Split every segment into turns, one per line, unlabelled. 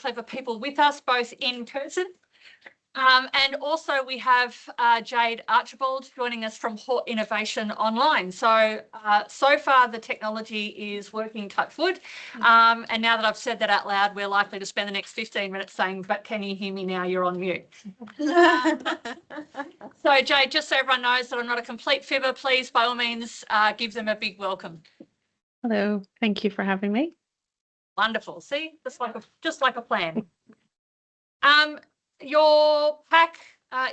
clever people with us, both in person. And also we have Jade Archibald joining us from Hort Innovation Online. So far the technology is working, touch wood. And now that I've said that out loud, we're likely to spend the next 15 minutes saying, but can you hear me now? You're on mute. So Jade, just so everyone knows that I'm not a complete fibber, please, by all means, give them a big welcome.
Hello, thank you for having me.
Wonderful. See, just like a plan. Your pack,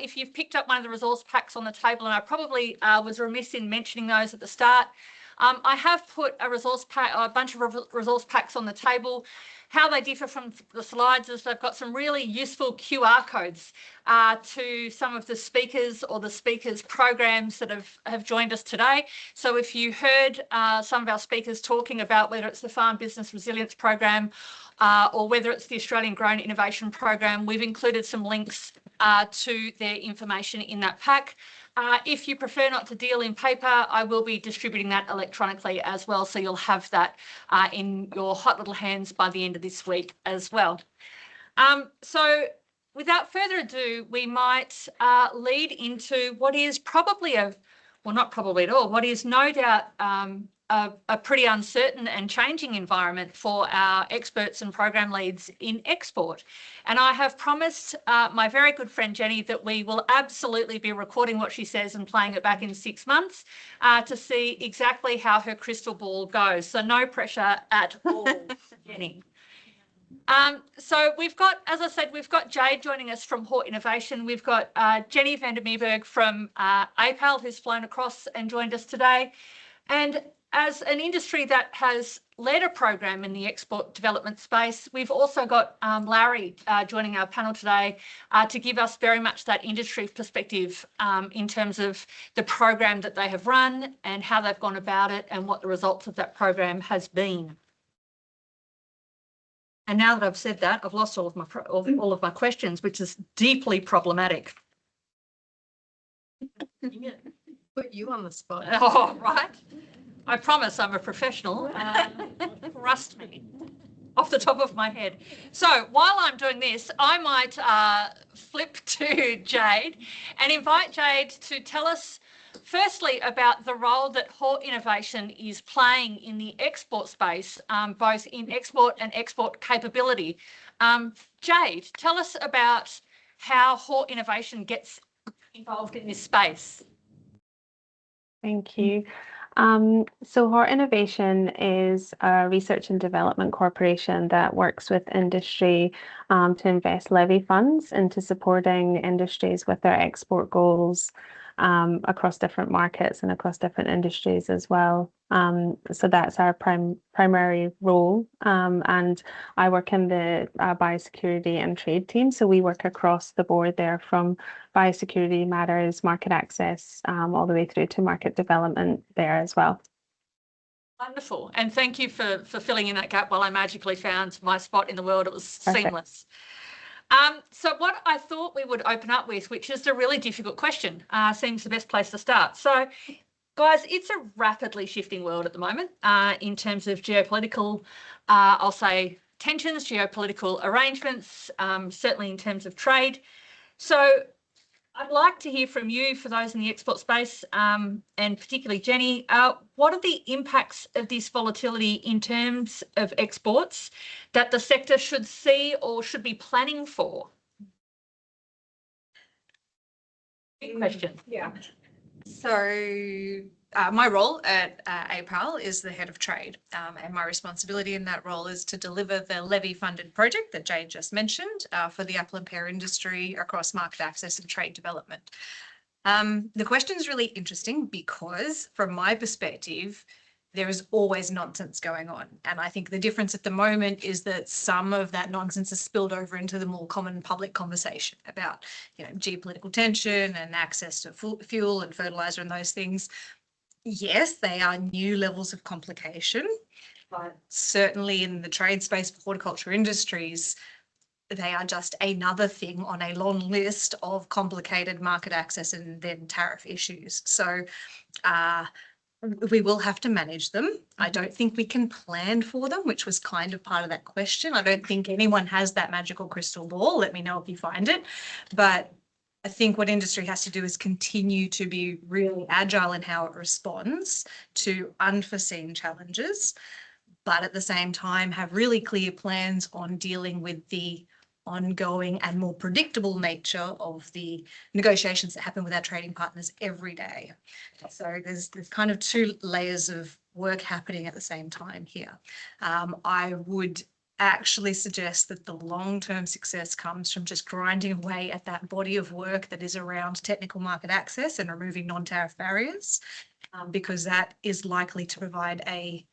if you've picked up one of the resource packs on the table, and I probably was remiss in mentioning those at the start, I have put a bunch of resource packs on the table. How they differ from the slides is they've got some really useful QR codes to some of the speakers or the speakers' programs that have joined us today. So if you heard some of our speakers talking about whether it's the Farm Business Resilience Program or whether it's the Australian Grown Innovation Program, we've included some links to their information in that pack. If you prefer not to deal in paper, I will be distributing that electronically as well, so you'll have that in your hot little hands by the end of this week as well. So without further ado, we might lead into what is probably not probably at all, what is no doubt a pretty uncertain and changing environment for our experts and program leads in export. And I have promised my very good friend Jenny that we will absolutely be recording what she says and playing it back in 6 months to see exactly how her crystal ball goes. So no pressure at all, Jenny. So we've got, as I said, we've got Jade joining us from Hort Innovation. We've got Jenny van der Meerberg from APAL, who's flown across and joined us today. And as an industry that has led a program in the export development space, we've also got Larry joining our panel today to give us very much that industry perspective in terms of the program that they have run and how they've gone about it and what the results of that program has been. And now that I've said that, I've lost all of my questions, which is deeply problematic.
Put you on the spot.
Oh, right. I promise I'm a professional. Trust me, off the top of my head. So while I'm doing this, I might flip to Jade and invite Jade to tell us firstly about the role that Hort Innovation is playing in the export space, both in export and export capability. Jade, tell us about how Hort Innovation gets involved in this space.
Thank you. So Hort Innovation is a research and development corporation that works with industry to invest levy funds into supporting industries with their export goals across different markets and across different industries as well. So that's our primary role. And I work in the biosecurity and trade team. So we work across the board there from biosecurity matters, market access, all the way through to market development there as well.
Wonderful. And thank you for filling in that gap while I magically found my spot in the world. It was
Perfect.
Seamless. So what I thought we would open up with, which is a really difficult question, seems the best place to start. So guys, it's a rapidly shifting world at the moment in terms of geopolitical, I'll say tensions, geopolitical arrangements, certainly in terms of trade. So I'd like to hear from you, for those in the export space, and particularly Jenny, what are the impacts of this volatility in terms of exports that the sector should see or should be planning for? Big question.
Yeah. So my role at APAL is the head of trade, and my responsibility in that role is to deliver the levy-funded project that Jade just mentioned for the apple and pear industry across market access and trade development. The question is really interesting because, from my perspective, there is always nonsense going on. And I think the difference at the moment is that some of that nonsense has spilled over into the more common public conversation about, geopolitical tension and access to fuel and fertilizer and those things. Yes, they are new levels of complication, but certainly in the trade space for horticulture industries, they are just another thing on a long list of complicated market access and then tariff issues. So we will have to manage them. I don't think we can plan for them, which was kind of part of that question. I don't think anyone has that magical crystal ball. Let me know if you find it. But I think what industry has to do is continue to be really agile in how it responds to unforeseen challenges, but at the same time have really clear plans on dealing with the ongoing and more predictable nature of the negotiations that happen with our trading partners every day. So there's kind of two layers of work happening at the same time here. I would actually suggest that the long-term success comes from just grinding away at that body of work that is around technical market access and removing non-tariff barriers, because that is likely to provide a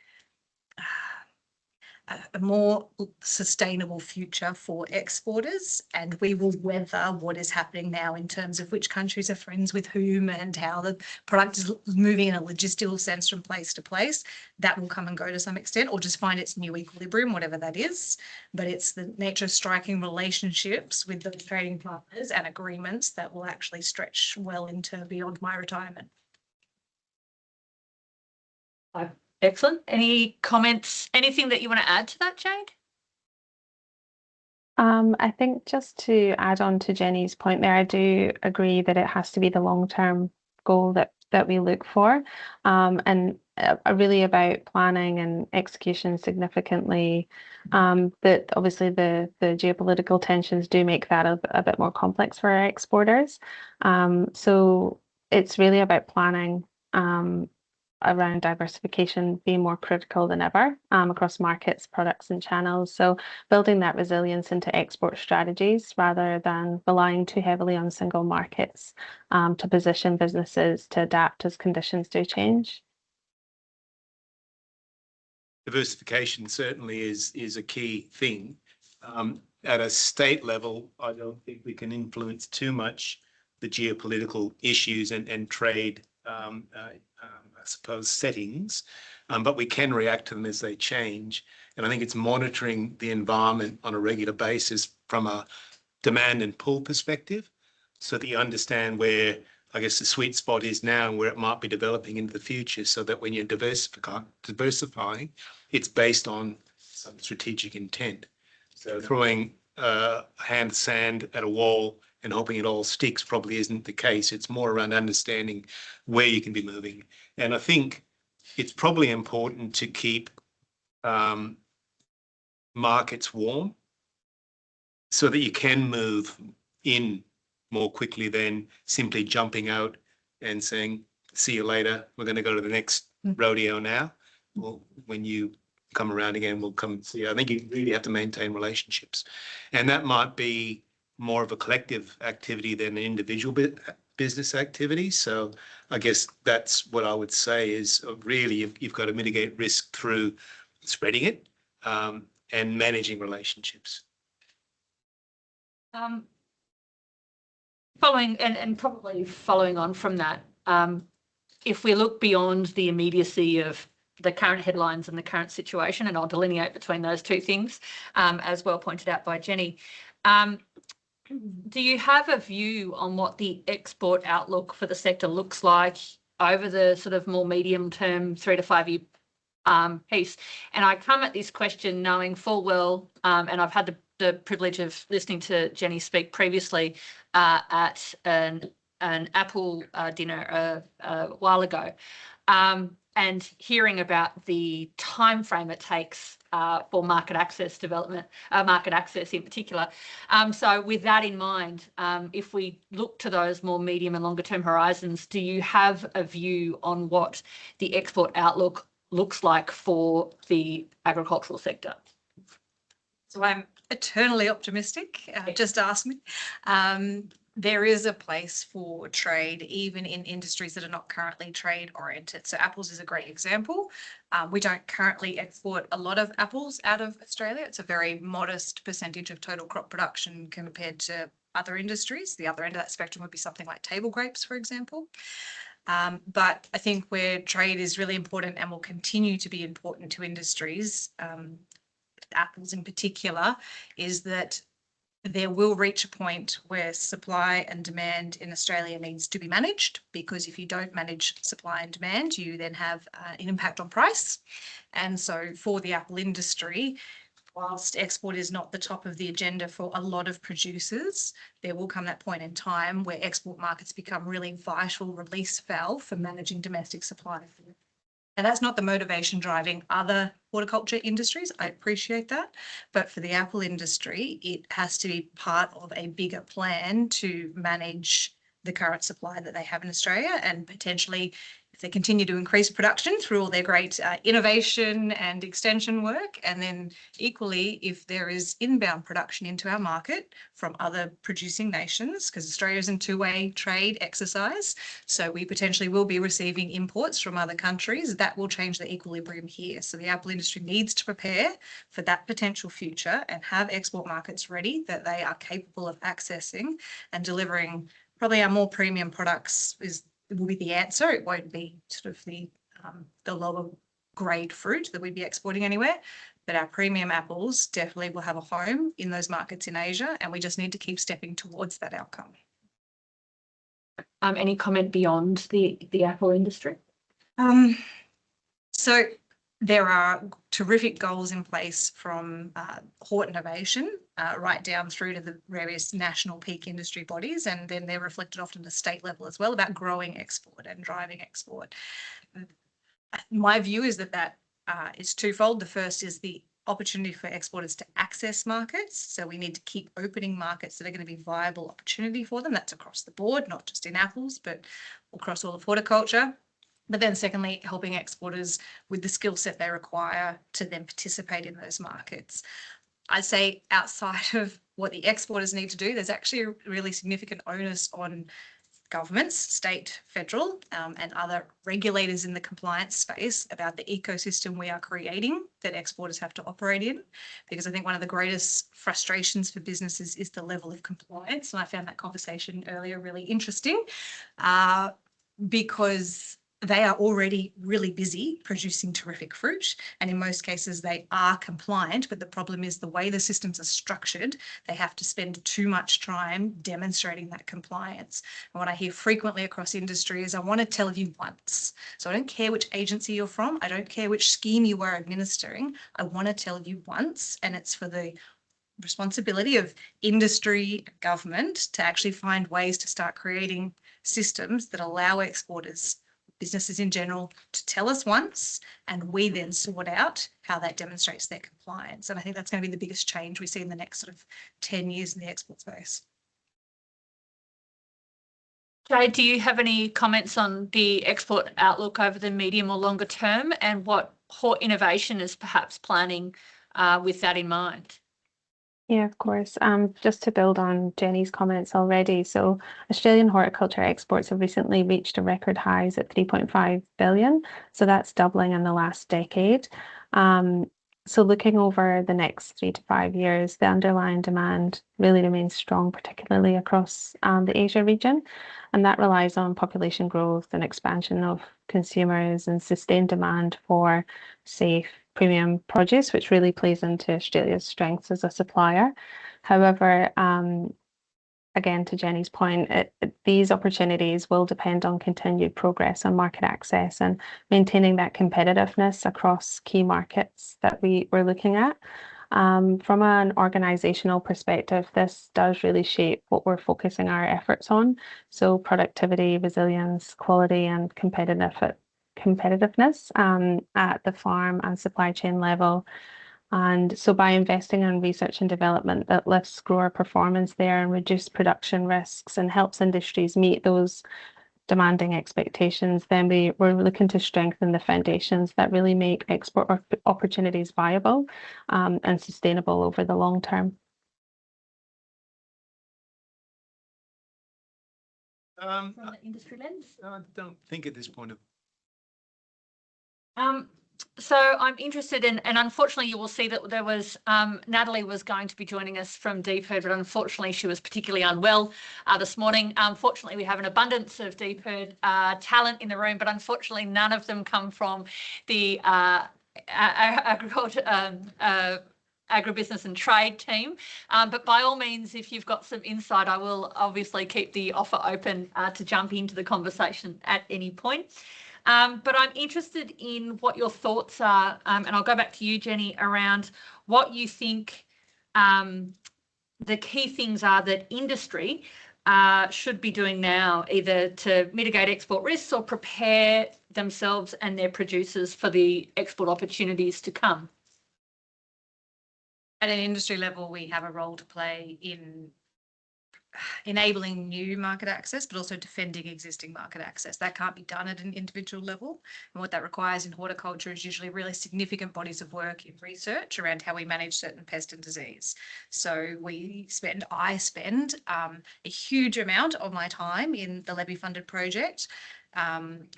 more sustainable future for exporters, and we will weather what is happening now in terms of which countries are friends with whom and how the product is moving in a logistical sense from place to place. That will come and go to some extent, or just find its new equilibrium, whatever that is. But it's the nature of striking relationships with the trading partners and agreements that will actually stretch well into beyond my retirement.
Excellent. Any comments, anything that you want to add to that, Jade?
I think just to add on to Jenny's point there, I do agree that it has to be the long-term goal that we look for, and really about planning and execution significantly. That obviously the geopolitical tensions do make that a bit more complex for our exporters. So it's really about planning around diversification being more critical than ever across markets, products and channels. So building that resilience into export strategies rather than relying too heavily on single markets to position businesses to adapt as conditions do change.
Diversification certainly is a key thing. At a state level, I don't think we can influence too much the geopolitical issues and trade I suppose, settings, but we can react to them as they change. And I think it's monitoring the environment on a regular basis from a demand and pull perspective, so that you understand where, I guess, the sweet spot is now and where it might be developing into the future, so that when you're diversifying, it's based on some strategic intent. So throwing a hand of sand at a wall and hoping it all sticks probably isn't the case. It's more around understanding where you can be moving. And I think it's probably important to keep markets warm so that you can move in more quickly than simply jumping out and saying, see you later, we're going to go to the next rodeo now. Well, when you come around again, we'll come and see you. I think you really have to maintain relationships. And that might be more of a collective activity than an individual business activity. So I guess that's what I would say is really you've got to mitigate risk through spreading it and managing relationships.
Following and probably following on from that, if we look beyond the immediacy of the current headlines and the current situation, and I'll delineate between those two things, as well pointed out by Jenny, do you have a view on what the export outlook for the sector looks like over the sort of more medium term 3 to 5 year piece? And I come at this question knowing full well, and I've had the privilege of listening to Jenny speak previously at an Apple dinner a while ago, and hearing about the time frame it takes for market access development, market access in particular. So with that in mind, if we look to those more medium and longer term horizons, do you have a view on what the export outlook looks like for the agricultural sector?
So I'm eternally optimistic. Just ask me. There is a place for trade, even in industries that are not currently trade oriented. So apples is a great example. We don't currently export a lot of apples out of Australia. It's a very modest percentage of total crop production compared to other industries. The other end of that spectrum would be something like table grapes, for example. But I think where trade is really important and will continue to be important to industries, apples in particular, is that there will reach a point where supply and demand in Australia needs to be managed, because if you don't manage supply and demand, you then have an impact on price. And so for the apple industry, whilst export is not the top of the agenda for a lot of producers, there will come that point in time where export markets become really vital release valve for managing domestic supply. And that's not the motivation driving other horticulture industries. I appreciate that. But for the apple industry, it has to be part of a bigger plan to manage the current supply that they have in Australia, and potentially, if they continue to increase production through all their great innovation and extension work, and then equally, if there is inbound production into our market from other producing nations, because Australia is in two-way trade exercise, so we potentially will be receiving imports from other countries, that will change the equilibrium here. So the apple industry needs to prepare for that potential future and have export markets ready that they are capable of accessing and delivering. Probably our more premium products will be the answer. It won't be sort of the lower grade fruit that we'd be exporting anywhere, but our premium apples definitely will have a home in those markets in Asia, and we just need to keep stepping towards that outcome.
Any comment beyond the apple industry?
So there are terrific goals in place from Hort Innovation right down through to the various national peak industry bodies, and then they're reflected often at the state level as well about growing export and driving export. My view is that is twofold. The first is the opportunity for exporters to access markets. So we need to keep opening markets that are going to be viable opportunity for them. That's across the board, not just in apples, but across all of horticulture. But then secondly, helping exporters with the skill set they require to then participate in those markets. I'd say outside of what the exporters need to do, there's actually a really significant onus on governments, state, federal, and other regulators in the compliance space about the ecosystem we are creating that exporters have to operate in. Because I think one of the greatest frustrations for businesses is the level of compliance. And I found that conversation earlier really interesting because they are already really busy producing terrific fruit, and in most cases they are compliant, but the problem is the way the systems are structured, they have to spend too much time demonstrating that compliance. And what I hear frequently across industry is, I want to tell you once. So I don't care which agency you're from, I don't care which scheme you are administering, I want to tell you once, and it's for the responsibility of industry, government to actually find ways to start creating systems that allow exporters, businesses in general, to tell us once, and we then sort out how that demonstrates their compliance. And I think that's going to be the biggest change we see in the next sort of 10 years in the export space.
Jade, do you have any comments on the export outlook over the medium or longer term, and what Hort Innovation is perhaps planning with that in mind?
Yeah, of course. Just to build on Jenny's comments already, so Australian horticulture exports have recently reached a record highs at 3.5 billion. So that's doubling in the last decade. So looking over the next 3 to 5 years, the underlying demand really remains strong, particularly across the Asia region. And that relies on population growth and expansion of consumers and sustained demand for safe, premium produce, which really plays into Australia's strengths as a supplier. However, again, to Jenny's point, these opportunities will depend on continued progress on market access and maintaining that competitiveness across key markets that we're looking at. From an organisational perspective, this does really shape what we're focusing our efforts on. So productivity, resilience, quality and competitiveness at the farm and supply chain level. And so by investing in research and development that lifts grower performance there and reduce production risks and helps industries meet those demanding expectations, then we're looking to strengthen the foundations that really make export opportunities viable and sustainable over the long term.
From the industry lens?
I don't think at this point of.
So I'm interested in, and unfortunately you will see that there was, Natalie was going to be joining us from DPIRD, but unfortunately she was particularly unwell this morning. Fortunately, we have an abundance of DPIRD talent in the room, but unfortunately none of them come from the agribusiness and trade team. But by all means, if you've got some insight, I will obviously keep the offer open to jump into the conversation at any point. But I'm interested in what your thoughts are, and I'll go back to you, Jenny, around what you think the key things are that industry should be doing now, either to mitigate export risks or prepare themselves and their producers for the export opportunities to come.
At an industry level, we have a role to play in enabling new market access, but also defending existing market access. That can't be done at an individual level. And what that requires in horticulture is usually really significant bodies of work in research around how we manage certain pest and disease. So I spend a huge amount of my time in the Levy funded project,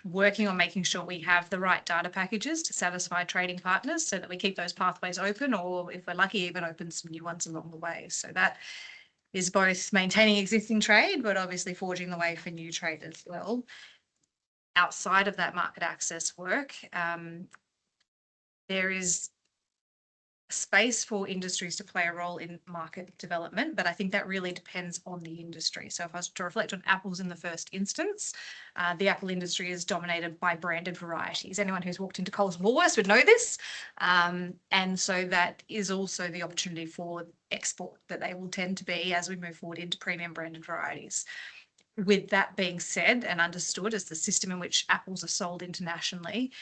working on making sure we have the right data packages to satisfy trading partners so that we keep those pathways open, or if we're lucky, even open some new ones along the way. So that is both maintaining existing trade, but obviously forging the way for new trade as well. Outside of that market access work, there is space for industries to play a role in market development, but I think that really depends on the industry. So if I was to reflect on apples in the first instance, the apple industry is dominated by branded varieties. Anyone who's walked into Coles Woolworths would know this. And so that is also the opportunity for export that they will tend to be as we move forward into premium branded varieties. With that being said and understood as the system in which apples are sold internationally,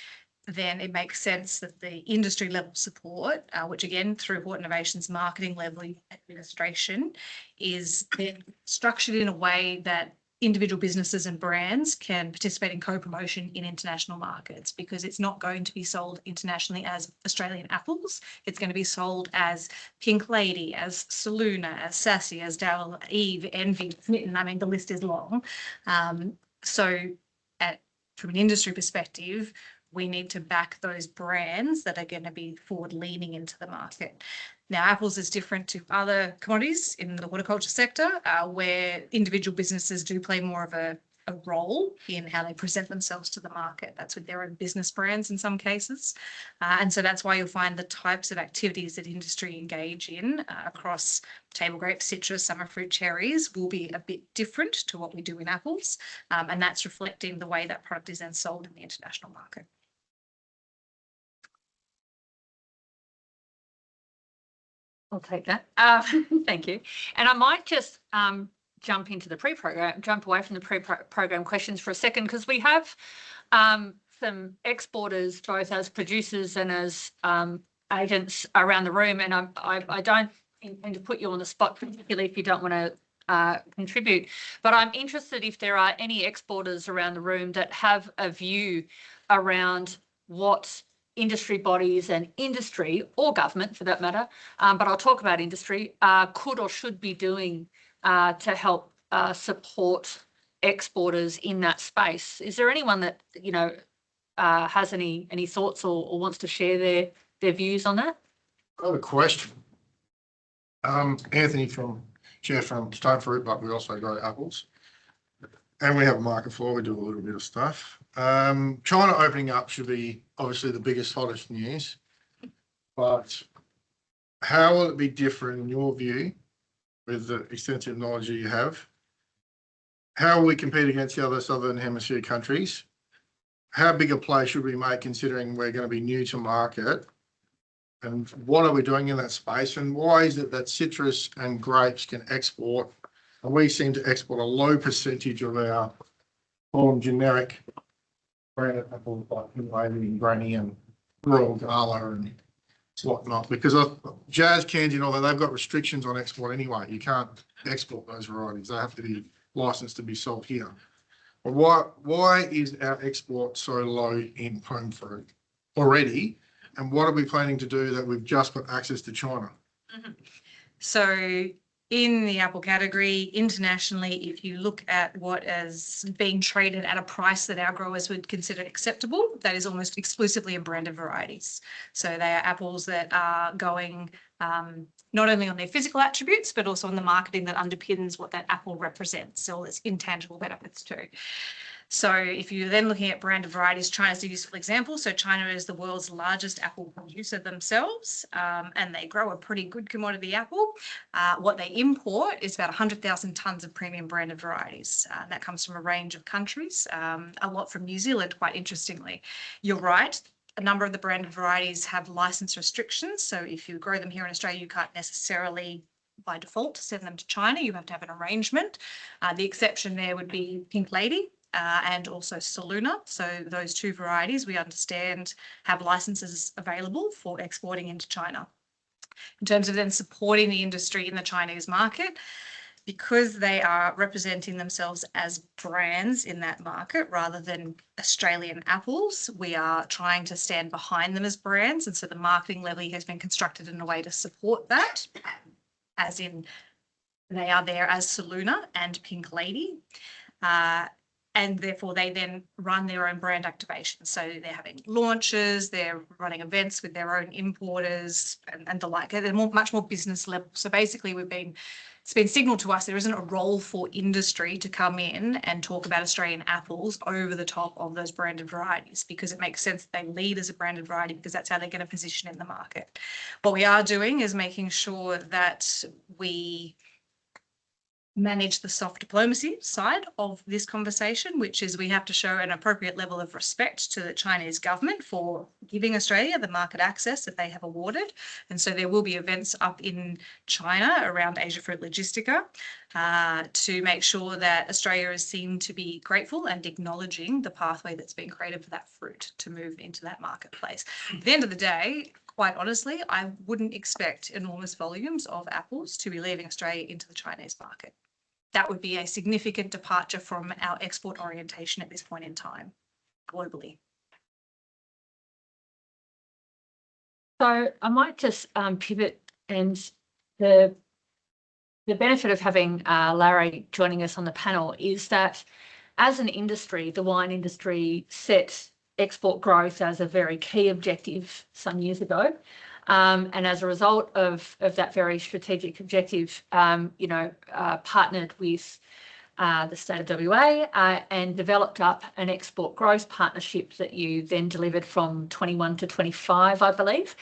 then it makes sense that the industry level support, which again, through Hort Innovations marketing level administration, is then structured in a way that individual businesses and brands can participate in co-promotion in international markets, because it's not going to be sold internationally as Australian apples. It's going to be sold as Pink Lady, as Saluna, as Sassy, as Dal Eve, Envy, Smitten. I mean, the list is long. From an industry perspective, we need to back those brands that are going to be forward leaning into the market. Now, apples is different to other commodities in the horticulture sector, where individual businesses do play more of a role in how they present themselves to the market. That's with their own business brands in some cases. And so that's why you'll find the types of activities that industry engage in across table grapes, citrus, summer fruit, cherries will be a bit different to what we do in apples. And that's reflecting the way that product is then sold in the international market.
I'll take that. Thank you. And I might just jump away from the pre-program questions for a second, because we have some exporters, both as producers and as agents around the room. And I don't intend to put you on the spot, particularly if you don't want to contribute. But I'm interested if there are any exporters around the room that have a view around what industry bodies and industry, or government for that matter, but I'll talk about industry, could or should be doing to help support exporters in that space. Is there anyone that, has any thoughts or wants to share their views on that?
I have a question. Anthony Chair from Stone Fruit, but we also grow apples. And we have a market floor, we do a little bit of stuff. China opening up should be obviously the biggest, hottest news. But how will it be different in your view, with the extensive knowledge that you have? How will we compete against the other Southern Hemisphere countries? How big a play should we make, considering we're going to be new to market? And what are we doing in that space? And why is it that citrus and grapes can export, and we seem to export a low percentage of our generic branded apples like Himalayan, Granny and Royal Gala and whatnot? Because Jazz, Candy and all that, they've got restrictions on export anyway. You can't export those varieties. They have to be licensed to be sold here. But why is our export so low in pome fruit already? And what are we planning to do that we've just got access to China?
Mm-hmm. So in the apple category, internationally, if you look at what is being traded at a price that our growers would consider acceptable, that is almost exclusively in branded varieties. So they are apples that are going not only on their physical attributes, but also on the marketing that underpins what that apple represents, so all its intangible benefits too. So if you're then looking at branded varieties, China's a useful example. So China is the world's largest apple producer themselves, and they grow a pretty good commodity apple. What they import is about 100,000 tonnes of premium branded varieties. That comes from a range of countries, a lot from New Zealand, quite interestingly. You're right. A number of the branded varieties have license restrictions. So if you grow them here in Australia, you can't necessarily by default send them to China. You have to have an arrangement. The exception there would be Pink Lady and also Saluna. So those two varieties we understand have licenses available for exporting into China. In terms of then supporting the industry in the Chinese market, because they are representing themselves as brands in that market rather than Australian apples, we are trying to stand behind them as brands. And so the marketing levy has been constructed in a way to support that, as in they are there as Saluna and Pink Lady. And therefore they then run their own brand activation. So they're having launches, they're running events with their own importers and the like. They're much more business level. So basically it's been signaled to us there isn't a role for industry to come in and talk about Australian apples over the top of those branded varieties, because it makes sense that they lead as a branded variety because that's how they're going to position in the market. What we are doing is making sure that we manage the soft diplomacy side of this conversation, which is we have to show an appropriate level of respect to the Chinese government for giving Australia the market access that they have awarded. And so there will be events up in China around Asia Fruit Logistica to make sure that Australia is seen to be grateful and acknowledging the pathway that's been created for that fruit to move into that marketplace. At the end of the day, quite honestly, I wouldn't expect enormous volumes of apples to be leaving Australia into the Chinese market. That would be a significant departure from our export orientation at this point in time, globally.
So I might just pivot, and the benefit of having Larry joining us on the panel is that as an industry, the wine industry set export growth as a very key objective some years ago. And as a result of that very strategic objective, partnered with the state of WA and developed up an export growth partnership that you then delivered from 21 to 25, I believe.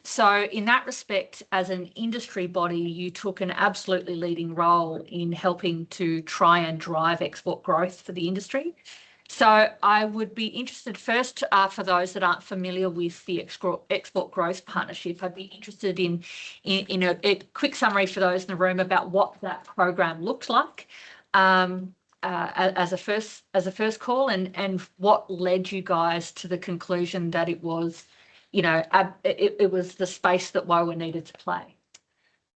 So in that respect, as an industry body, you took an absolutely leading role in helping to try and drive export growth for the industry. So I would be interested first, for those that aren't familiar with the Export Growth Partnership, I'd be interested in a quick summary for those in the room about what that program looked like as a first call, and what led you guys to the conclusion that it was, it was the space that WOA needed to play.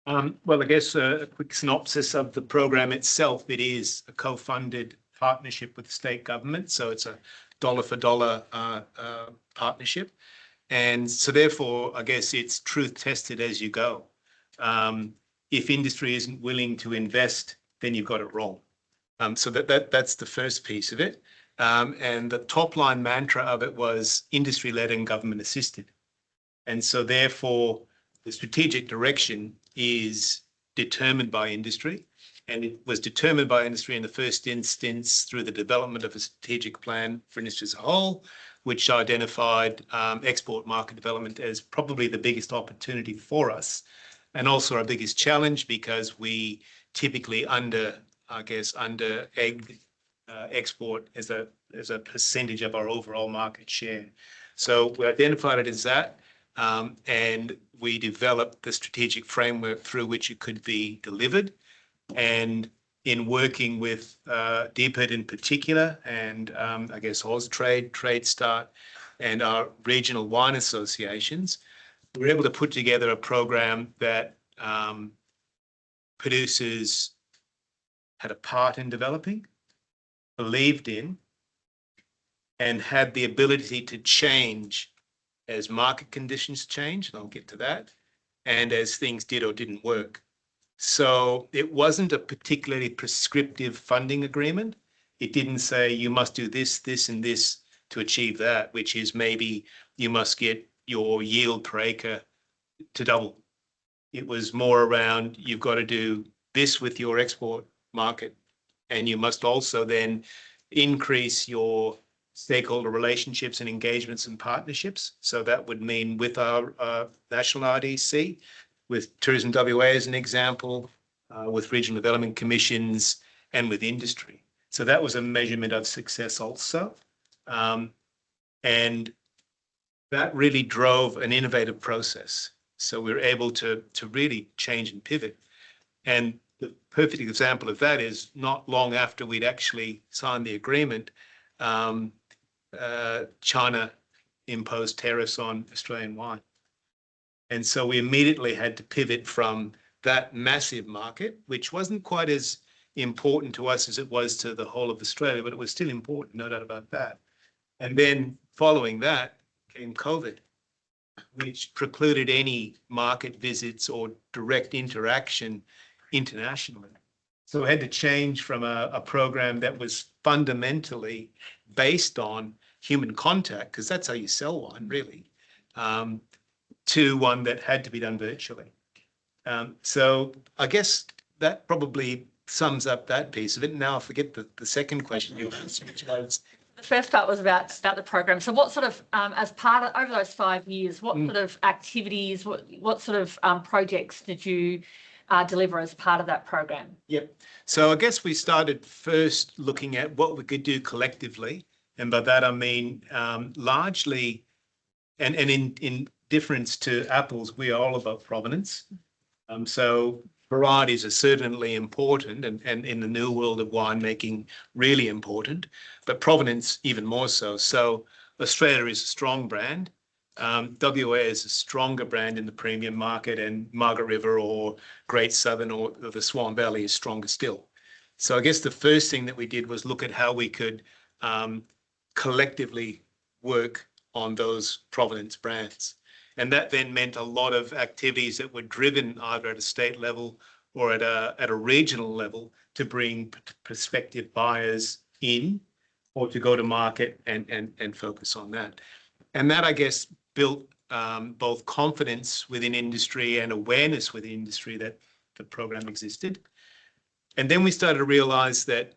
Well, I guess a quick synopsis of the program itself. It is a co-funded partnership with the state government. So it's a dollar for dollar partnership. And so therefore, I guess it's truth tested as you go. If industry isn't willing to invest, then you've got it wrong. So that's the first piece of it. And the top line mantra of it was industry led and government assisted. And so therefore, the strategic direction is determined by industry. And it was determined by industry in the first instance through the development of a strategic plan for industry as a whole, which identified export market development as probably the biggest opportunity for us, and also our biggest challenge, because we typically under egg export as a percentage of our overall market share. So we identified it as that, and we developed the strategic framework through which it could be delivered. And in working with DPID in particular, and I guess Austrade, TradeStart, and our regional wine associations, we were able to put together a program that producers had a part in developing, believed in, and had the ability to change as market conditions change, and I'll get to that, and as things did or didn't work. So it wasn't a particularly prescriptive funding agreement. It didn't say you must do this, this, and this to achieve that, which is maybe you must get your yield per acre to double. It was more around you've got to do this with your export market, and you must also then increase your stakeholder relationships and engagements and partnerships. So that would mean with our national RDC, with Tourism WA as an example, with regional development commissions, and with industry. So that was a measurement of success also. And that really drove an innovative process. So we were able to really change and pivot. And the perfect example of that is not long after we'd actually signed the agreement, China imposed tariffs on Australian wine. And so we immediately had to pivot from that massive market, which wasn't quite as important to us as it was to the whole of Australia, but it was still important, no doubt about that. And then following that came COVID, which precluded any market visits or direct interaction internationally. So we had to change from a program that was fundamentally based on human contact, because that's how you sell wine, really, to one that had to be done virtually. So I guess that probably sums up that piece of it. Now I forget the second question you asked, which was...
The first part was about the program. So what sort of, as part of, over those 5 years, what sort of activities, what sort of projects did you deliver as part of that program?
Yep. So I guess we started first looking at what we could do collectively. And by that, I mean, largely, and in difference to apples, we are all about provenance. So varieties are certainly important, and in the new world of winemaking, really important, but provenance even more so. So Australia is a strong brand. WA is a stronger brand in the premium market, and Margaret River or Great Southern or the Swan Valley is stronger still. So I guess the first thing that we did was look at how we could collectively work on those provenance brands. And that then meant a lot of activities that were driven either at a state level or at a regional level to bring prospective buyers in, or to go to market and focus on that. And that, I guess, built both confidence within industry and awareness within industry that the program existed. And then we started to realize that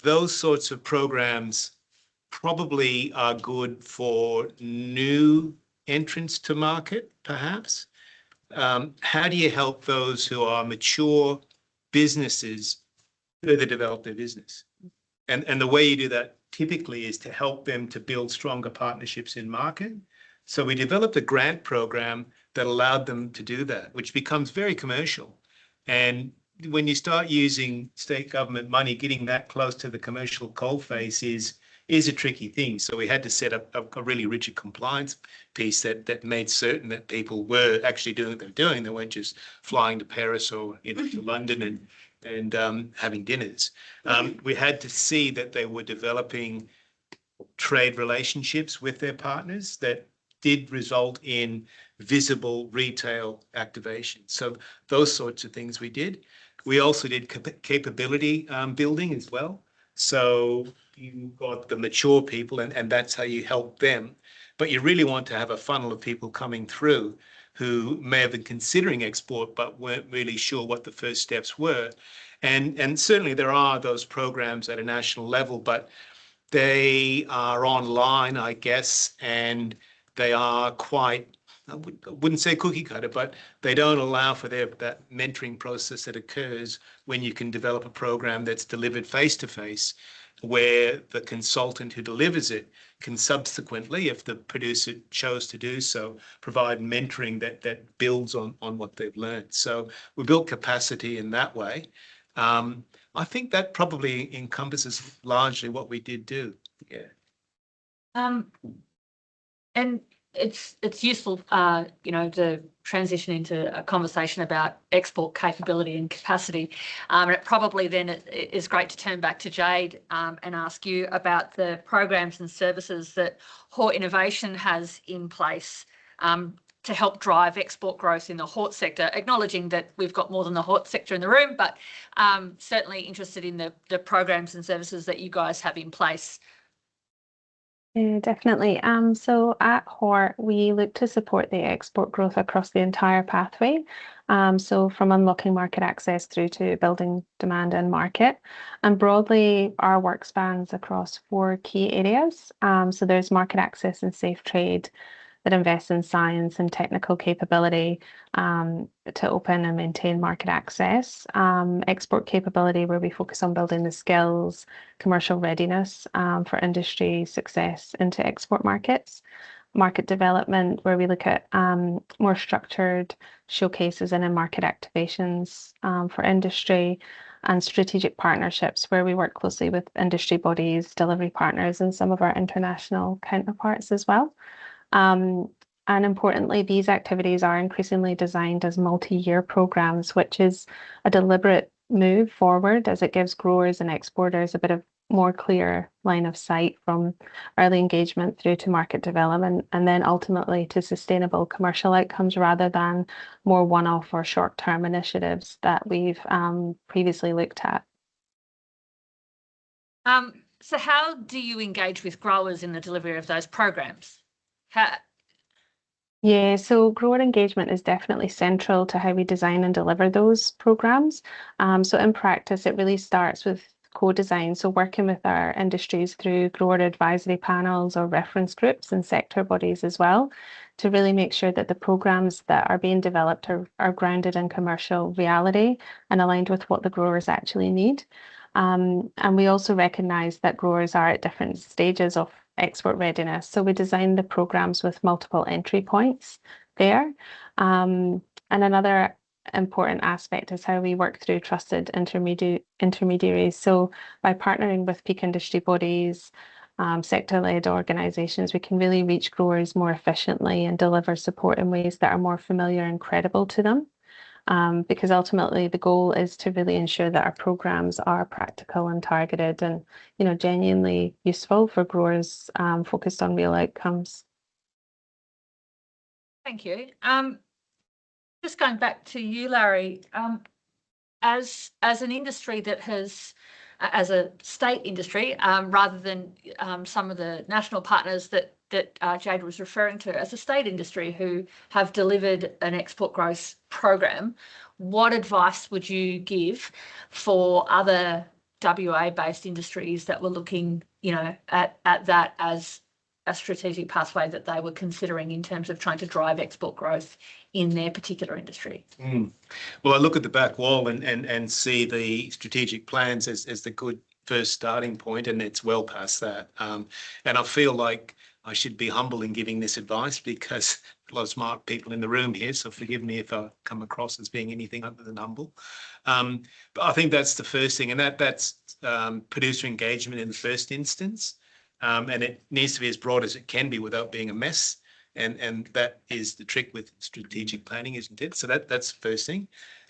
those sorts of programs probably are good for new entrants to market, perhaps. How do you help those who are mature businesses further develop their business? And the way you do that typically is to help them to build stronger partnerships in market. So we developed a grant program that allowed them to do that, which becomes very commercial. And when you start using state government money, getting that close to the commercial coalface is a tricky thing. So we had to set up a really rigid compliance piece that made certain that people were actually doing what they're doing. They weren't just flying to Paris or to London and having dinners. We had to see that they were developing trade relationships with their partners that did result in visible retail activation. So those sorts of things we did. We also did capability building as well. So you got the mature people and that's how you help them. But you really want to have a funnel of people coming through who may have been considering export but weren't really sure what the first steps were. And certainly there are those programs at a national level, but they are online, I guess, and they are quite, I wouldn't say cookie cutter, but they don't allow for that mentoring process that occurs when you can develop a program that's delivered face-to-face, where the consultant who delivers it can subsequently, if the producer chose to do so, provide mentoring that builds on what they've learned. So we built capacity in that way. I think that probably encompasses largely what we did do. Yeah.
And it's useful, to transition into a conversation about export capability and capacity. And it probably then is great to turn back to Jade and ask you about the programs and services that Hort Innovation has in place to help drive export growth in the hort sector, acknowledging that we've got more than the hort sector in the room, but certainly interested in the programs and services that you guys have in place.
Yeah, definitely. So at Hort, we look to support the export growth across the entire pathway. So from unlocking market access through to building demand and market. And broadly, our work spans across 4 key areas. So there's market access and safe trade that invests in science and technical capability to open and maintain market access. Export capability, where we focus on building the skills, commercial readiness for industry success into export markets. Market development, where we look at more structured showcases and in-market activations for industry, and strategic partnerships, where we work closely with industry bodies, delivery partners, and some of our international counterparts as well. And importantly, these activities are increasingly designed as multi-year programs, which is a deliberate move forward as it gives growers and exporters a bit of more clear line of sight from early engagement through to market development and then ultimately to sustainable commercial outcomes rather than more one-off or short-term initiatives that we've previously looked at.
So how do you engage with growers in the delivery of those programs?
Yeah, so grower engagement is definitely central to how we design and deliver those programs. So in practice, it really starts with co-design. So working with our industries through grower advisory panels or reference groups and sector bodies as well, to really make sure that the programs that are being developed are grounded in commercial reality and aligned with what the growers actually need. And we also recognise that growers are at different stages of export readiness. So we design the programs with multiple entry points there. And another important aspect is how we work through trusted intermediaries. So by partnering with peak industry bodies, sector-led organisations, we can really reach growers more efficiently and deliver support in ways that are more familiar and credible to them. Because ultimately the goal is to really ensure that our programs are practical and targeted and, genuinely useful for growers focused on real outcomes.
Thank you. Just going back to you, Larry, as an industry that has, as a state industry, rather than some of the national partners that Jade was referring to, as a state industry who have delivered an export growth program, what advice would you give for other WA-based industries that were looking, at that as a strategic pathway that they were considering in terms of trying to drive export growth in their particular industry?
Well, I look at the back wall and see the strategic plans as the good first starting point, and it's well past that. And I feel like I should be humble in giving this advice because a lot of smart people in the room here, so forgive me if I come across as being anything other than humble. But I think that's the first thing, and that's producer engagement in the first instance. And it needs to be as broad as it can be without being a mess. And that is the trick with strategic planning, isn't it? So that's the first thing.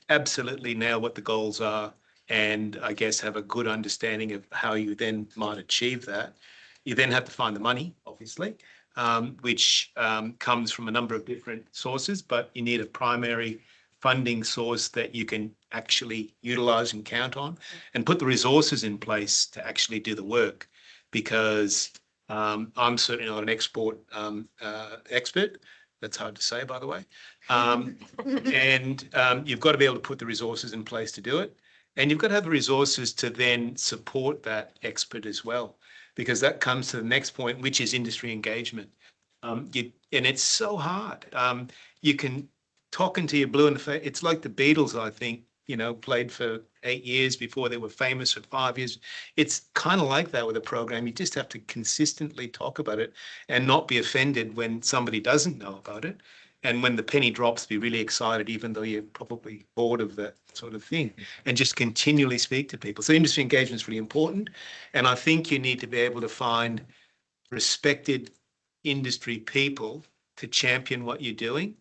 Absolutely nail what the goals are and I guess have a good understanding of how you then might achieve that. You then have to find the money, obviously, which comes from a number of different sources, but you need a primary funding source that you can actually utilize and count on and put the resources in place to actually do the work. Because I'm certainly not an export expert. That's hard to say, by the way. And you've got to be able to put the resources in place to do it. And you've got to have the resources to then support that expert as well, because that comes to the next point, which is industry engagement. And it's so hard. You can talk until you're blue in the face. It's like the Beatles, I think, played for 8 years before they were famous for 5 years. It's kind of like that with a program. You just have to consistently talk about it and not be offended when somebody doesn't know about it. And when the penny drops, be really excited, even though you're probably bored of that sort of thing, and just continually speak to people. So industry engagement is really important. And I think you need to be able to find respected industry people to champion what you're doing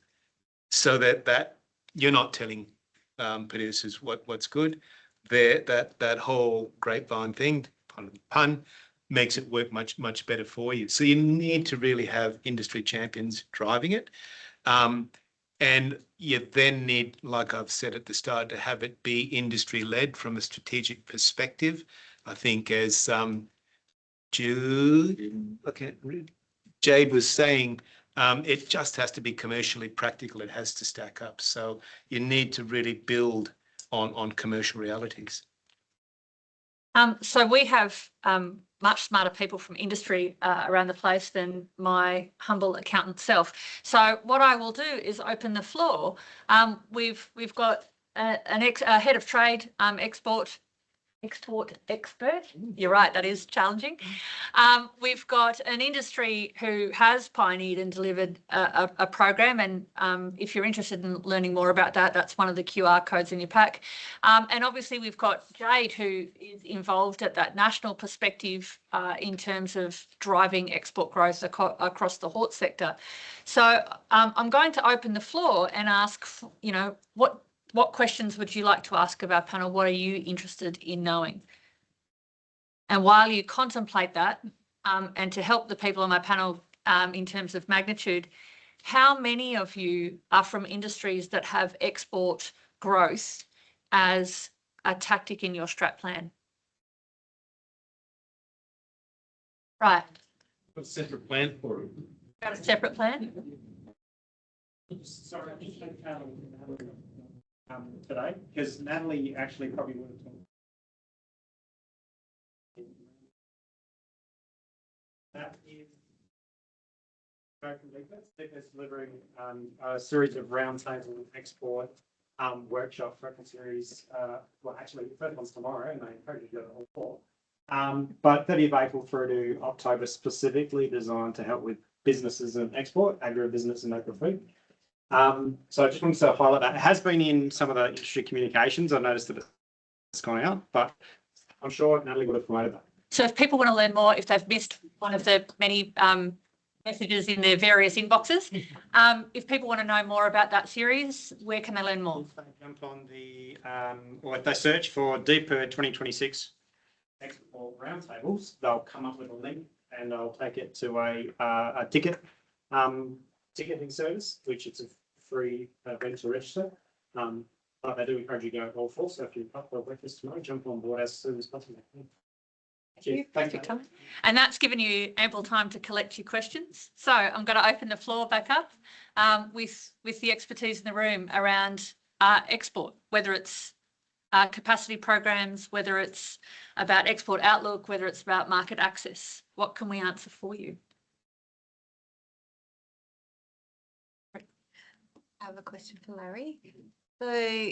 so that you're not telling producers what's good. That whole grapevine thing, pun, makes it work much better for you. So you need to really have industry champions driving it. And you then need, like I've said at the start, to have it be industry led from a strategic perspective. I think as Jude, okay, Jade was saying, it just has to be commercially practical. It has to stack up. So you need to really build on commercial realities.
So we have much smarter people from industry around the place than my humble accountant self. So what I will do is open the floor. We've got a head of trade, export expert. You're right, that is challenging. We've got an industry who has pioneered and delivered a program, and if you're interested in learning more about that, that's one of the QR codes in your pack. And obviously we've got Jade, who is involved at that national perspective in terms of driving export growth across the hort sector. So I'm going to open the floor and ask, you know, what questions would you like to ask of our panel? What are you interested in knowing? And while you contemplate that, and to help the people on my panel in terms of magnitude, how many of you are from industries that have export growth as a tactic in your strat plan? Right.
Got a separate plan for it.
Got a separate plan?
Sorry, I just don't count today, because Natalie actually probably would have talked. That is It's delivering a series of roundtable export workshop focus series. Well, actually, the first one's tomorrow, and I encourage you to go to all four. But 30th of April through to October, specifically designed to help with businesses and export, agribusiness and agri-food. So I just wanted to highlight that. It has been in some of the industry communications. I noticed that it's gone out, but I'm sure Natalie would have promoted that.
So if people want to learn more, if they've missed one of the many messages in their various inboxes, if people want to know more about that series, where can they learn more?
If they jump on the, or if they search for DPIRD 2026 export roundtables, they'll come up with a link and I'll take it to a ticketing service, which it's a free event to register. But I do encourage you to go all four. So if you're up for breakfast tomorrow, jump on board as soon as possible.
Thank you. And that's given you ample time to collect your questions. So I'm going to open the floor back up with the expertise in the room around export, whether it's capacity programs, whether it's about export outlook, whether it's about market access. What can we answer for you?
I have a question for Larry. So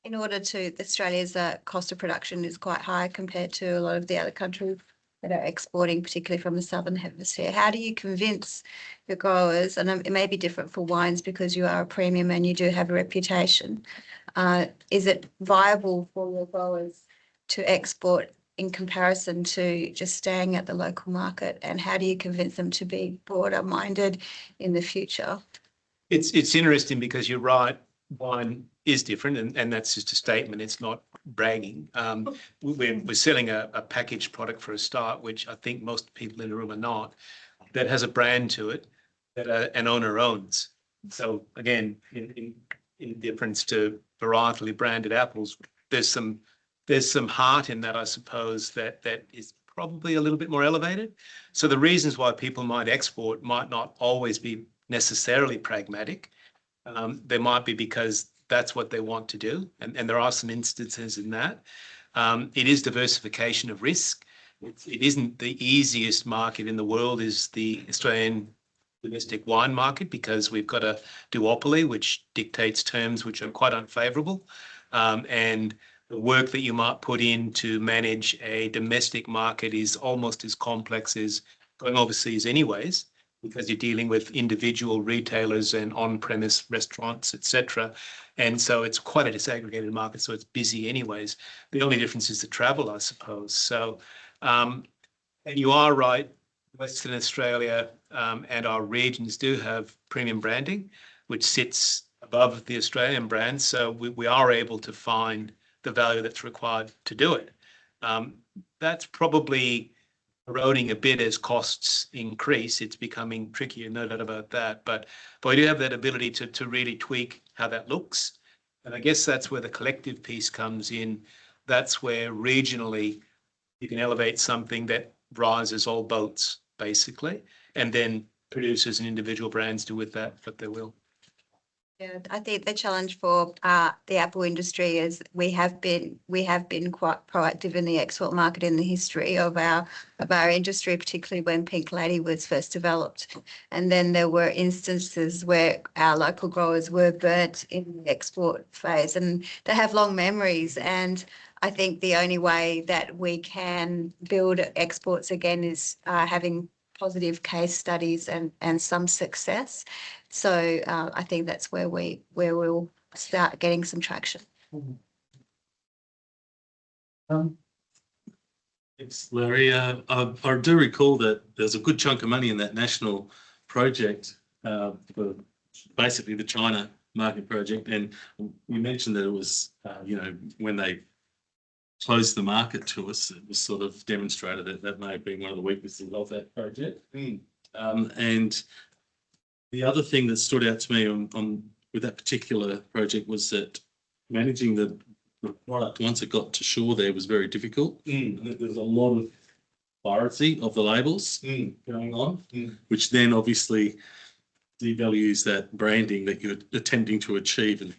in order to, Australia's cost of production is quite high compared to a lot of the other countries that are exporting, particularly from the Southern Hemisphere. How do you convince your growers, and it may be different for wines because you are a premium and you do have a reputation, is it viable for your growers to export in comparison to just staying at the local market? And how do you convince them to be broader minded in the future?
It's interesting because you're right. Wine is different, and that's just a statement. It's not bragging. We're selling a packaged product for a start, which I think most people in the room are not, that has a brand to it that an owner owns. So again, in difference to varietally branded apples, there's some heart in that, I suppose, that is probably a little bit more elevated. So the reasons why people might export might not always be necessarily pragmatic. They might be because that's what they want to do. And there are some instances in that. It is diversification of risk. It isn't the easiest market in the world is the Australian domestic wine market, because we've got a duopoly which dictates terms which are quite unfavourable. And the work that you might put in to manage a domestic market is almost as complex as going overseas anyways, because you're dealing with individual retailers and on-premise restaurants, etc. And so it's quite a disaggregated market, so it's busy anyways. The only difference is the travel, I suppose. So, and you are right, Western Australia and our regions do have premium branding, which sits above the Australian brand. So we are able to find the value that's required to do it. That's probably eroding a bit as costs increase. It's becoming trickier, no doubt about that. But we do have that ability to really tweak how that looks. And I guess that's where the collective piece comes in. That's where regionally you can elevate something that rises all boats, basically, and then producers and individual brands do with that what they will.
Yeah, I think the challenge for the apple industry is we have been quite proactive in the export market in the history of our industry, particularly when Pink Lady was first developed. And then there were instances where our local growers were burnt in the export phase, and they have long memories. And I think the only way that we can build exports again is having positive case studies and some success. So I think that's where we'll start getting some traction.
Thanks, Larry. I do recall that there's a good chunk of money in that national project for basically the China market project. And you mentioned that it was, when they closed the market to us, it was sort of demonstrated that that may have been one of the weaknesses of that project. And the other thing that stood out to me on with that particular project was that managing the product once it got to shore there was very difficult. And there was a lot of piracy of the labels going on, which then obviously devalues that branding that you're attempting to achieve and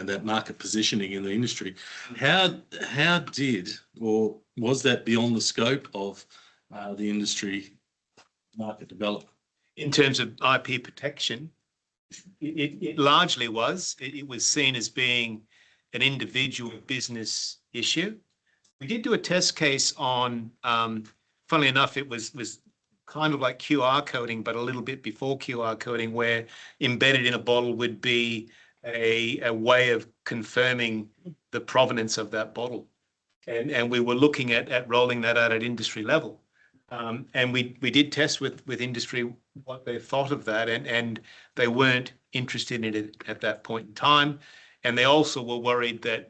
that market positioning in the industry. How did, or was that beyond the scope of the industry market development?
In terms of IP protection, it largely was. It was seen as being an individual business issue. We did do a test case on, funnily enough, it was kind of like QR coding, but a little bit before QR coding, where embedded in a bottle would be a way of confirming the provenance of that bottle. And we were looking at rolling that out at industry level. And we did test with industry what they thought of that, and they weren't interested in it at that point in time. And they also were worried that,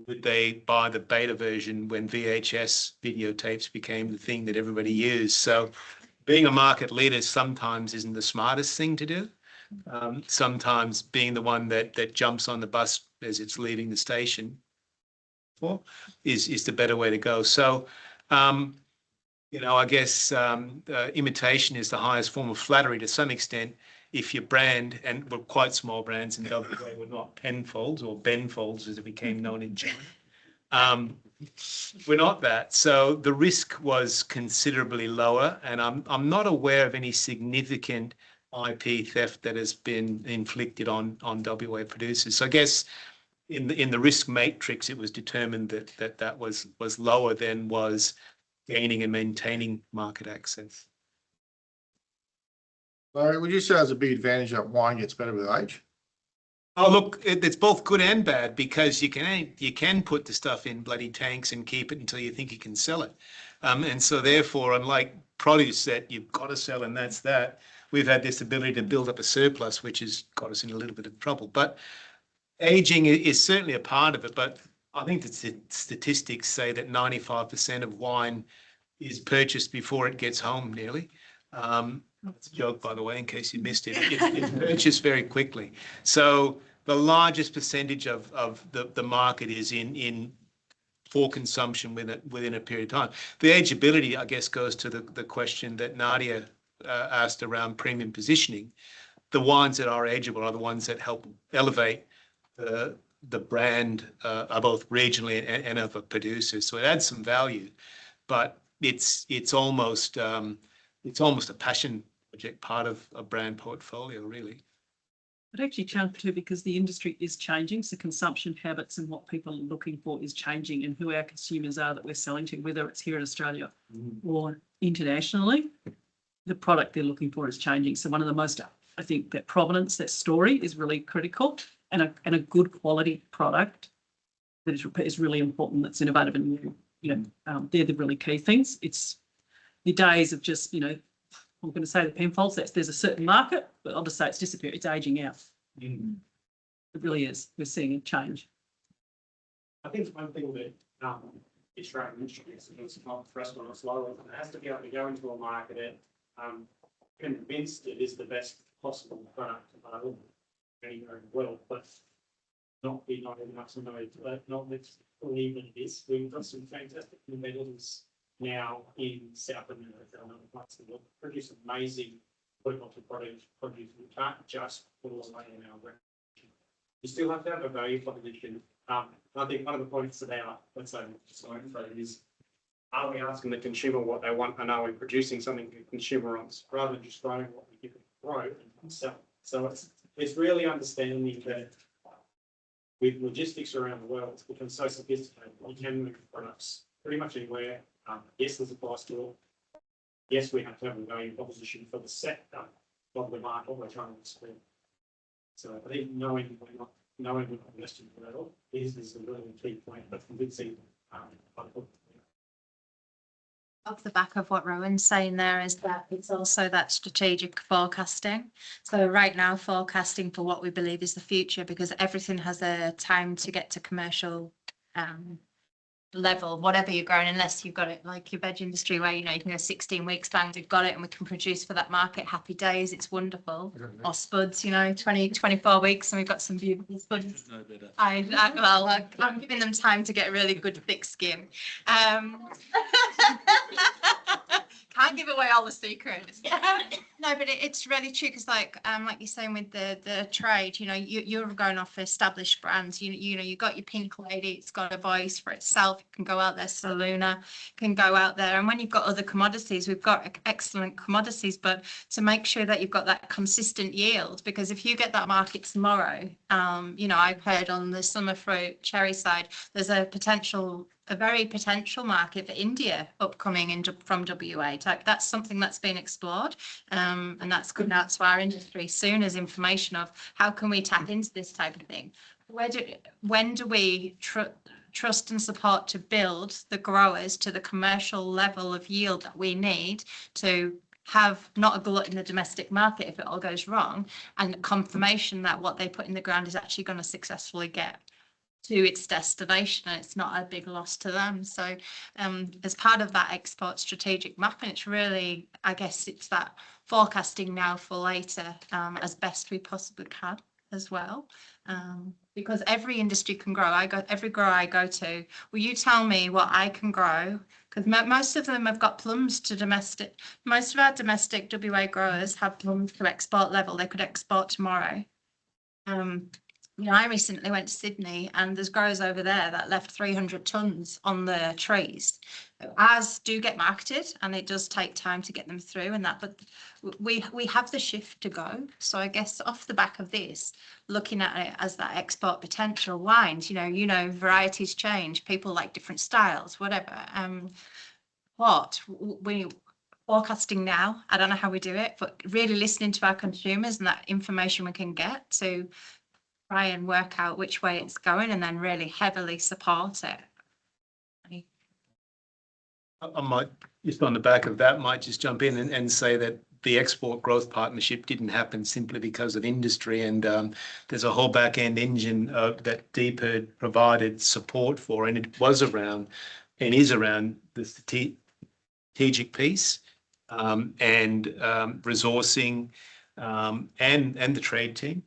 would they buy the beta version when VHS videotapes became the thing that everybody used? So being a market leader sometimes isn't the smartest thing to do. Sometimes being the one that jumps on the bus as it's leaving the station is the better way to go. So, I guess imitation is the highest form of flattery to some extent. If your brand, and we're quite small brands in WA, we're not Penfolds or Benfolds as it became known in China. We're not that. So the risk was considerably lower, and I'm not aware of any significant IP theft that has been inflicted on WA producers. So I guess in the risk matrix, it was determined that was lower than was gaining and maintaining market access.
Larry, would you say there's a big advantage that wine gets better with age?
Oh, look, it's both good and bad, because you can put the stuff in bloody tanks and keep it until you think you can sell it. And so therefore, unlike produce that you've got to sell and that's that, we've had this ability to build up a surplus, which has got us in a little bit of trouble. But aging is certainly a part of it. But I think the statistics say that 95% of wine is purchased before it gets home, nearly. It's a joke, by the way, in case you missed it. It's purchased very quickly. So the largest percentage of the market is in for consumption within a period of time. The ageability, I guess, goes to the question that Nadia asked around premium positioning. The wines that are ageable are the ones that help elevate the brand, both regionally and of a producer. So it adds some value, but it's almost a passion project, part of a brand portfolio, really.
It actually changed too, because the industry is changing. So consumption habits and what people are looking for is changing, and who our consumers are that we're selling to, whether it's here in Australia or internationally, the product they're looking for is changing. So one of the most, I think, that provenance, that story is really critical, and a good quality product that is really important, that's innovative and new. They're the really key things. It's the days of just, I'm going to say the Penfolds, there's a certain market, but I'll just say it's disappeared. It's aging out. It really is. We're seeing a change.
I think one thing that Australian industry is not for us when it's lower, it has to be able to go into a market and convinced it is the best possible product available anywhere in the world, but not enough to know, not let's believe that it is. We've got some fantastic competitors now in South America and other parts of the world, produce amazing horticultural produce. We can't just put all away in our reputation. You still have to have a value proposition. I think one of the points about, let's say, is, are we asking the consumer what they want, and are we producing something the consumer wants, rather than just growing what we give it to grow and sell? So it's really understanding that with logistics around the world, it's become so sophisticated. You can move products pretty much anywhere. Yes, there's a price to it. Yes, we have to have a value proposition for the sector of the market we're trying to expand. So I think knowing we're not investing for that all is a really key point, but convincing.
Off the back of what Rowan's saying there is that it's also that strategic forecasting. So right now forecasting for what we believe is the future, because everything has a time to get to commercial level, whatever you're growing, unless you've got it like your veg industry where, you know, you can go 16 weeks, bang, we've got it and we can produce for that market. Happy days, it's wonderful. Or spuds, you know, 24 weeks and we've got some beautiful spuds.
No better.
I'm giving them time to get really good thick skin. Can't give away all the secrets. No, but it's really true because, like you're saying with the trade, you know, you're going off established brands. You know, you got your Pink Lady. It's got a voice for itself. It can go out there. Saluna can go out there. And when you've got other commodities, we've got excellent commodities, but to make sure that you've got that consistent yield, because if you get that market tomorrow, you know, I've heard on the summer fruit cherry side, there's a very potential market for India upcoming from WA. That's something that's been explored, and that's coming out to our industry soon as information of how can we tap into this type of thing. When do we trust and support to build the growers to the commercial level of yield that we need to have not a glut in the domestic market if it all goes wrong, and confirmation that what they put in the ground is actually going to successfully get to its destination and it's not a big loss to them. So as part of that export strategic mapping, it's really, I guess it's that forecasting now for later as best we possibly can as well. Because every industry can grow. Every grower I go to, will you tell me what I can grow? Because most of them have got plums to domestic. Most of our domestic WA growers have plums to export level. They could export tomorrow. You know, I recently went to Sydney and there's growers over there that left 300 tonnes on the trees. Ours do get marketed and it does take time to get them through and that, but we have the shift to go. So I guess off the back of this, looking at it as that export potential wines, you know, varieties change, people like different styles, whatever. We forecasting now, I don't know how we do it, but really listening to our consumers and that information we can get to try and work out which way it's going and then really heavily support it.
I might just on the back of that might just jump in and say that the export growth partnership didn't happen simply because of industry, and there's a whole back end engine that DPIRD provided support for, and it was around and is around the strategic piece and resourcing and the trade team.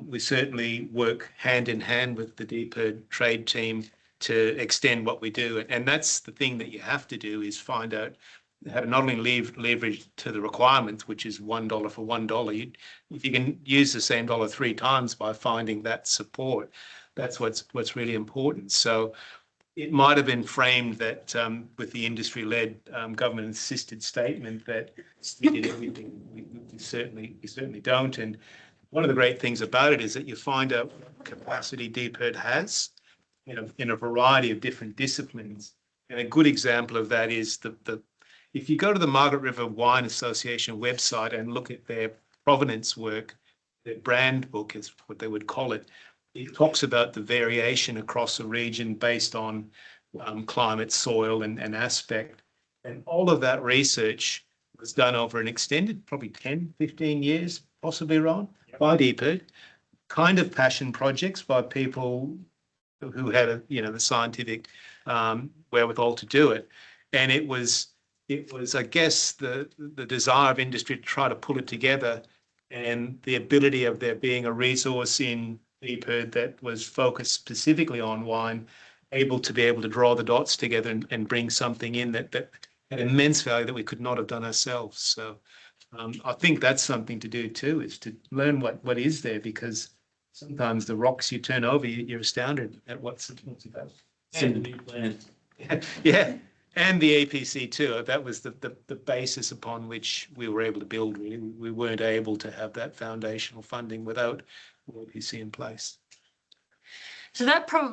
We certainly work hand in hand with the DPIRD trade team to extend what we do. And that's the thing that you have to do, is find out how to not only leverage to the requirements, which is $1 for $1. If you can use the same dollar 3 times by finding that support, that's what's really important. So it might have been framed that with the industry-led government-assisted statement that we did everything. We certainly don't. And one of the great things about it is that you find out what capacity DPIRD has in a variety of different disciplines. And a good example of that is if you go to the Margaret River Wine Association website and look at their provenance work, their brand book is what they would call it, it talks about the variation across a region based on climate, soil, and aspect. And all of that research was done over an extended, probably 10, 15 years, possibly, Ron, by DPIRD, kind of passion projects by people who had the scientific wherewithal to do it. And it was, I guess, the desire of industry to try to pull it together, and the ability of there being a resource in DPIRD that was focused specifically on wine able to draw the dots together and bring something in that had immense value that we could not have done ourselves. So I think that's something to do too, is to learn what is there, because sometimes the rocks you turn over, you're astounded at what's about.
And the new plan.
Yeah, and the APC too. That was the basis upon which we were able to build. Really, we weren't able to have that foundational funding without the APC in place.
So that probably